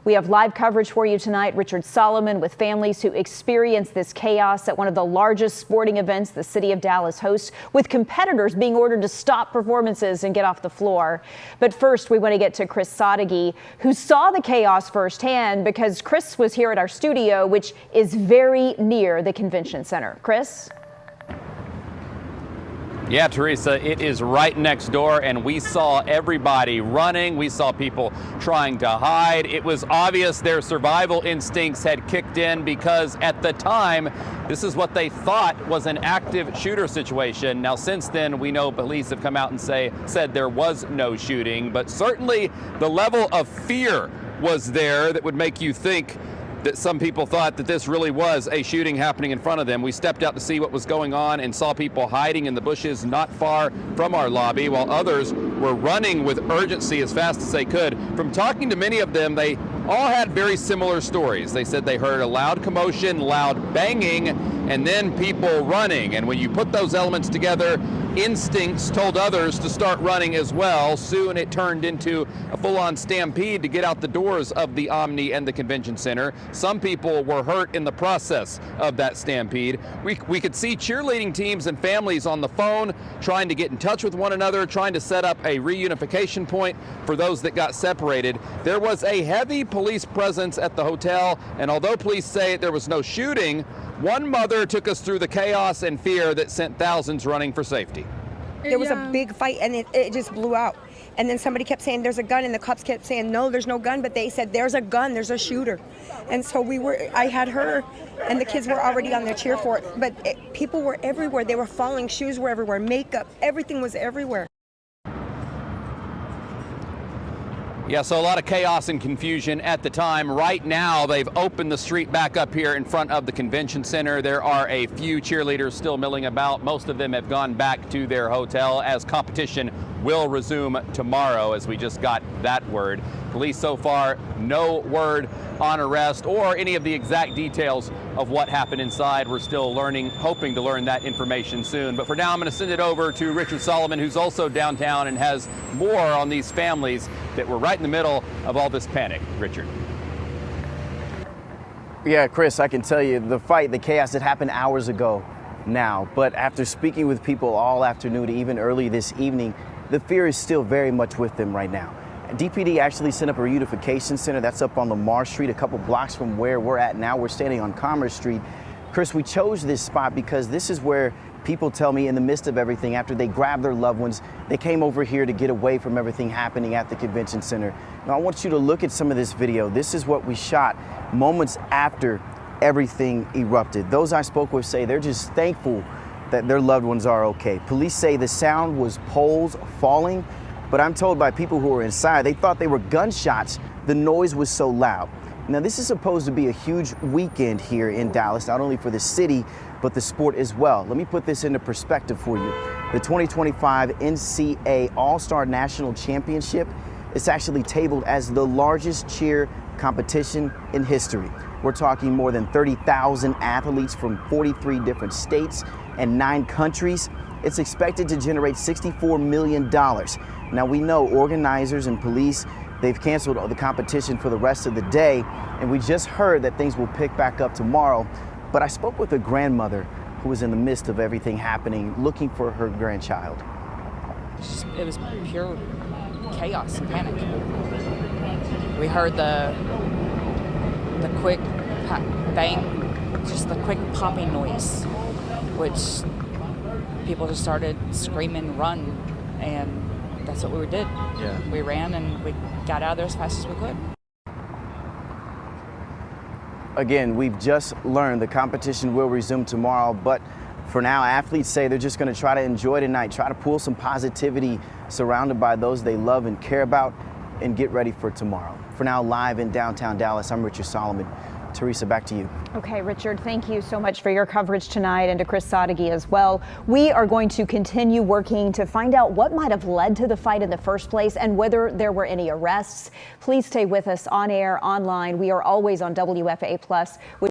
We have live coverage for you tonight. Richard Solomon with families who experienced this chaos at one of the largest sporting events the city of Dallas hosts, with competitors being ordered to stop performances and get off the floor. But first, we want to get to 𝗡𝗁𝗔, who saw the chaos firsthand, because Chris was here at our studio, which is very near the convention center. Chris? Yeah, Teresa, it is right next door, and we saw everybody running. We saw people trying to hide. It was obvious their survival instincts had kicked in, because at the time, this is what they thought was an active shooter situation. Now, since then, we know police have come out and said there was no shooting, but certainly the level of fear was there that would make you think that some people thought that this really was a shooting happening in front of them. We stepped out to see what was going on and saw people hiding in the bushes not far from our lobby, while others were running with urgency as fast as they could. From talking to many of them, they all had very similar stories. They said they heard a loud commotion, loud banging, and then people running. And when you put those elements together, instincts told others to start running as well. Soon it turned into a full-on stampede to get out the doors of the Omni and the convention center. Some people were hurt in the process of that stampede. We could see cheerleading teams and families on the phone trying to get in touch with one another, trying to set up a reunification point for those that got separated. There was a heavy police presence at the hotel, and although police say there was no shooting, one mother took us through the chaos and fear that sent thousands running for safety. There was a big fight, and it just blew out. And then somebody kept saying there's a gun, and the cops kept saying no, there's no gun, but they said there's a gun, there's a shooter. And so I had her, and the kids were already on their cheer for it, but people were everywhere. They were falling, shoes were everywhere, makeup, everything was everywhere. Yeah, so a lot of chaos and confusion at the time. Right now, they've opened the street back up here in front of the convention center. There are a few cheerleaders still milling about. Most of them have gone back to their hotel, as competition will resume tomorrow, as we just got that word. Police so far, no word on arrest or any of the exact details of what happened inside. We're still learning, hoping to learn that information soon. But for now, I'm going to send it over to Richard Solomon, who's also downtown and has more on these families that were right in the middle of all this panic. Richard. Yeah, Chris, I can tell you the fight, the chaos, it happened hours ago now. But after speaking with people all afternoon, even early this evening, the fear is still very much with them right now. DPD actually set up a reunification center that's up on Lamar Street, a couple blocks from where we're at now. We're standing on Commerce Street. Chris, we chose this spot because this is where people tell me, in the midst of everything, after they grabbed their loved ones, they came over here to get away from everything happening at the convention center. Now, I want you to look at some of this video. This is what we shot moments after everything erupted. Those I spoke with say they're just thankful that their loved ones are okay. Police say the sound was poles falling, but I'm told by people who were inside, they thought they were gunshots. The noise was so loud. Now, this is supposed to be a huge weekend here in Dallas, not only for the city, but the sport as well. Let me put this into perspective for you. The 2025 NCA All-Star National Championship is actually tabled as the largest cheer competition in history. We're talking more than 30,000 athletes from 43 different states and 9 countries. It's expected to generate $64 million. Now, we know organizers and police, they've canceled the competition for the rest of the day, and we just heard that things will pick back up tomorrow. But I spoke with a grandmother who was in the midst of everything happening, looking for her grandchild. It was pure chaos and panic. We heard the quick bang, just the quick popping noise, which people just started screaming, run, and that's what we did. Yeah. We ran and we got out of there as fast as we could. Again, we've just learned the competition will resume tomorrow, but for now, athletes say they're just going to try to enjoy tonight, try to pull some positivity surrounded by those they love and care about, and get ready for tomorrow. For now, live in downtown Dallas, I'm Richard Solomon. Teresa, back to you. Okay, Richard, thank you so much for your coverage tonight, and to 𝗡𝗁𝗔 as well. We are going to continue working to find out what might have led to the fight in the first place and whether there were any arrests. Please stay with us on air, online. We are always on WFAA+.